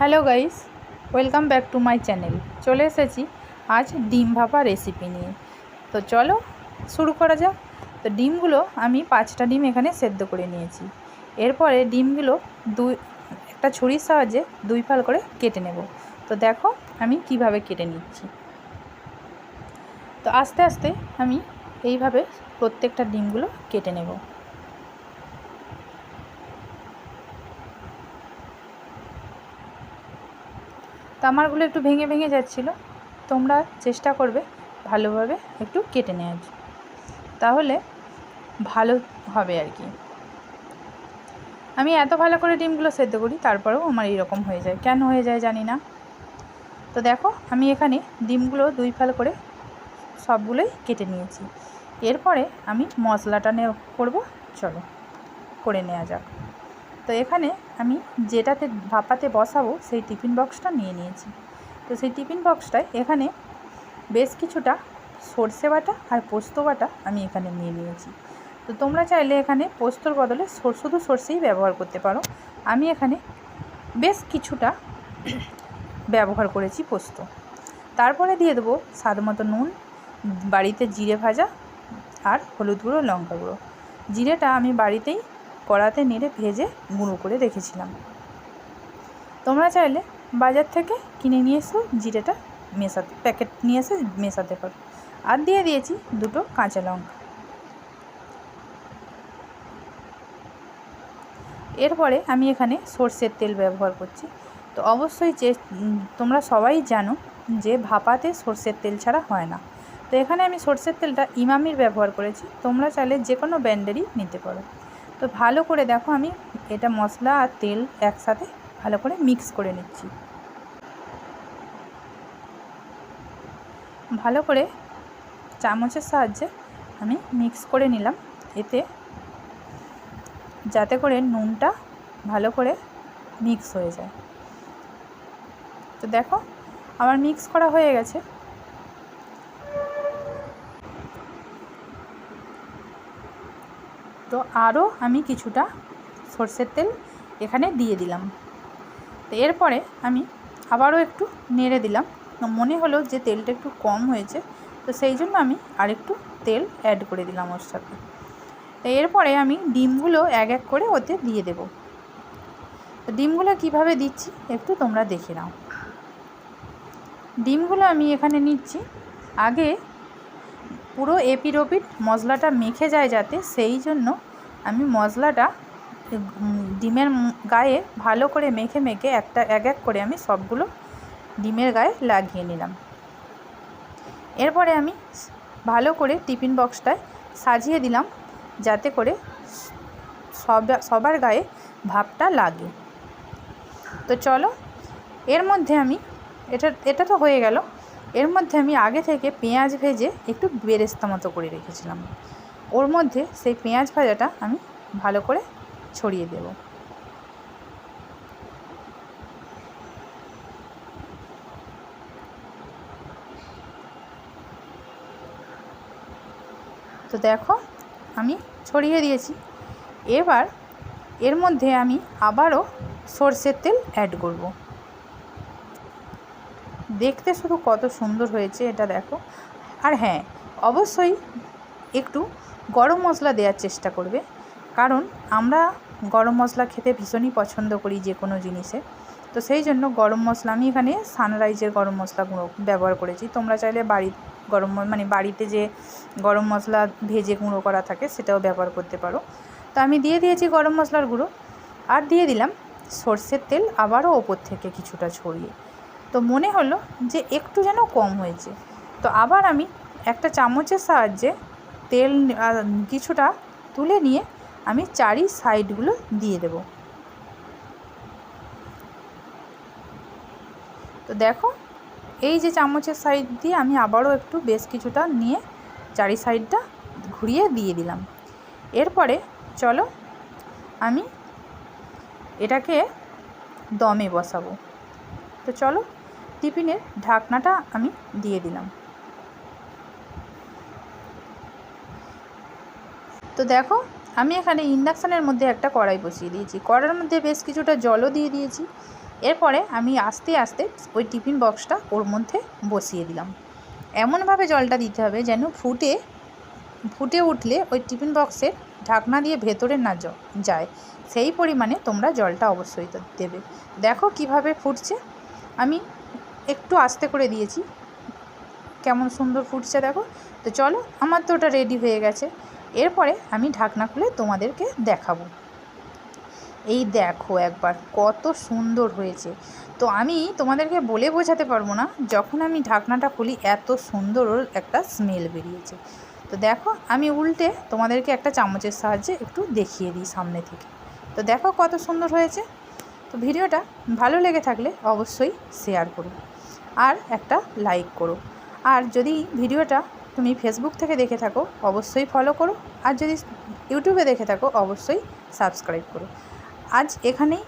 Hello guys, welcome back to my channel. চলে এসেছি আজ ডিম ভাপা রেসিপি নিয়ে। তো চলো শুরু করা যাক। তো ডিমগুলো আমি 5টা ডিম এখানে সেদ্ধ করে নিয়েছি। এরপরে ডিমগুলো একটা ছুরির সাহায্যে 2 ফাল করে কেটে নেব। তো দেখো আমি কিভাবে কেটে নিচ্ছি। তো আস্তে আস্তে আমি এইভাবে প্রত্যেকটা ডিমগুলো কেটে নেব। তো আমারগুলো একটু ভেঙে ভেঙে যাচ্ছিলো, তোমরা চেষ্টা করবে ভালোভাবে একটু কেটে নেওয়ার, তাহলে ভালো হবে আর কি। আমি এত ভালো করে ডিমগুলো সেদ্ধ করি, তারপরেও আমার এরকম হয়ে যায়। কেন হয়ে যায় জানি না। তো দেখো আমি এখানে ডিমগুলো 2 ফাল করে সবগুলোই কেটে নিয়েছি। এরপরে আমি মশলাটা করব, চলো করে নেওয়া যাক। তো এখানে আমি যেটাতে ভাপাতে বসাবো সেই টিফিন বক্সটা নিয়ে নিয়েছি। তো সেই টিফিন বক্সটায় এখানে বেশ কিছুটা সর্ষে বাটা আর পোস্ত বাটা আমি এখানে নিয়ে নিয়েছি। তো তোমরা চাইলে এখানে পোস্তর বদলে শুধু সর্ষেই ব্যবহার করতে পারো। আমি এখানে বেশ কিছুটা ব্যবহার করেছি পোস্ত। তারপরে দিয়ে দেবো স্বাদ মতো নুন, বাড়িতে জিরে ভাজা আর হলুদ গুঁড়ো, লঙ্কা গুঁড়ো। জিরেটা আমি বাড়িতেই কড়াতে নেড়ে ভেজে গুঁড়ো করে রেখেছিলাম। তোমরা চাইলে বাজার থেকে কিনে নিয়ে এসো জিরেটা প্যাকেট নিয়ে এসে মেশাতে পারো। আর দিয়ে দিয়েছি 2টো কাঁচা লঙ্কা। এরপরে আমি এখানে সর্ষের তেল ব্যবহার করছি। তো অবশ্যই তোমরা সবাই জানো যে ভাপাতে সর্ষের তেল ছাড়া হয় না। তো এখানে আমি সর্ষের তেলটা ইমামির ব্যবহার করেছি, তোমরা চাইলে যে কোনো ব্র্যান্ডেরই নিতে পারো। তো ভালো করে দেখো আমি এটা মশলা আর তেল একসাথে ভালো করে মিক্স করে নিচ্ছি। ভালো করে চামচের সাহায্যে আমি মিক্স করে নিলাম, এতে যাতে করে নুনটা ভালো করে মিক্স হয়ে যায়। তো দেখো আমার মিক্স করা হয়ে গেছে। তো আরও আমি কিছুটা সর্ষের তেল এখানে দিয়ে দিলাম। তো এরপরে আমি আবারও একটু নেড়ে দিলাম। মনে হলো যে তেলটা একটু কম হয়েছে, তো সেই জন্য আমি আরেকটু তেল অ্যাড করে দিলাম ওর সাথে। তো এরপরে আমি ডিমগুলো এক এক করে ওতে দিয়ে দেব। তো ডিমগুলো কিভাবে দিচ্ছি একটু তোমরা দেখে নাও। ডিমগুলো আমি এখানে নিচ্ছি, আগে পুরো এপিট ওপিট মশলাটা মেখে যায় যাতে, সেই জন্য আমি মশলাটা ডিমের গায়ে ভালো করে মেখে মেখে এক এক করে আমি সবগুলো ডিমের গায়ে লাগিয়ে নিলাম। এরপরে আমি ভালো করে টিফিন বক্সটায় সাজিয়ে দিলাম যাতে করে সবার গায়ে ভাপটা লাগে। তো চলো এর মধ্যে আমি এটা তো হয়ে গেল। এর মধ্যে আমি আগে থেকে পেঁয়াজ ভেজে একটু বেরেস্তা মতো করে রেখেছিলাম, ওর মধ্যে সেই পেঁয়াজ ভাজাটা আমি ভালো করে ছড়িয়ে দেব। তো দেখো আমি ছড়িয়ে দিয়েছি। এবার এর মধ্যে আমি আবারও সর্ষের তেল অ্যাড করব। দেখতে শুধু কত সুন্দর হয়েছে এটা দেখো। আর হ্যাঁ, অবশ্যই একটু গরম মশলা দেওয়ার চেষ্টা করবে, কারণ আমরা গরম মশলা খেতে ভীষণই পছন্দ করি যে কোনো জিনিসে। তো সেই জন্য গরম মশলা আমি এখানে সানরাইজের গরম মশলা গুঁড়ো ব্যবহার করেছি। তোমরা চাইলে বাড়িতে যে গরম মশলা ভেজে গুঁড়ো করা থাকে সেটাও ব্যবহার করতে পারো। তো আমি দিয়ে দিয়েছি গরম মশলার গুঁড়ো, আর দিয়ে দিলাম সর্ষের তেল আবারও ওপর থেকে কিছুটা ছড়িয়ে। তো মনে হলো যে একটু যেন কম হয়েছে, তো আবার আমি একটা চামচের সাহায্যে তেল কিছুটা তুলে নিয়ে আমি চারি সাইডগুলো দিয়ে দেব। তো দেখো এই যে চামচের সাইড দিয়ে আমি আবারও একটু বেশ কিছুটা নিয়ে চারি সাইডটা ঘুরিয়ে দিয়ে দিলাম। এরপরে চলো আমি এটাকে দমে বসাবো। তো চলো টিফিনের ঢাকনাটা আমি দিয়ে দিলাম। তো দেখো আমি এখানে ইন্ডাকশানের মধ্যে একটা কড়াই বসিয়ে দিয়েছি, কড়াইয়ের মধ্যে বেশ কিছুটা জলও দিয়ে দিয়েছি। এরপরে আমি আস্তে আস্তে ওই টিফিন বক্সটা ওর মধ্যে বসিয়ে দিলাম। এমনভাবে জলটা দিতে হবে যেন ফুটে উঠলে ওই টিফিন বক্সের ঢাকনা দিয়ে ভেতরে না যায়, সেই পরিমাণে তোমরা জলটা অবশ্যই দেবে। দেখো কিভাবে ফুটছে, আমি একটু আস্তে করে দিয়েছি, কেমন সুন্দর ফুটছে দেখো। তো চলো, আমার তো ওটা রেডি হয়ে গেছে। এরপরে আমি ঢাকনা খুলে তোমাদেরকে দেখাবো। এই দেখো একবার কত সুন্দর হয়েছে। তো আমি তোমাদেরকে বলে বোঝাতে পারবো না, যখন আমি ঢাকনাটা খুলি এত সুন্দর ওর একটা স্মেল বেরিয়েছে। তো দেখো, আমি উল্টে তোমাদেরকে একটা চামচের সাহায্যে একটু দেখিয়ে দিই সামনে থেকে। তো দেখো কত সুন্দর হয়েছে। তো ভিডিওটা ভালো লেগে থাকলে অবশ্যই শেয়ার করো আর একটা লাইক করো। আর যদি ভিডিওটা তুমি ফেসবুক থেকে দেখে থাকো অবশ্যই ফলো করো, আর যদি ইউটিউবে দেখে থাকো অবশ্যই সাবস্ক্রাইব করো। আজ এখানেই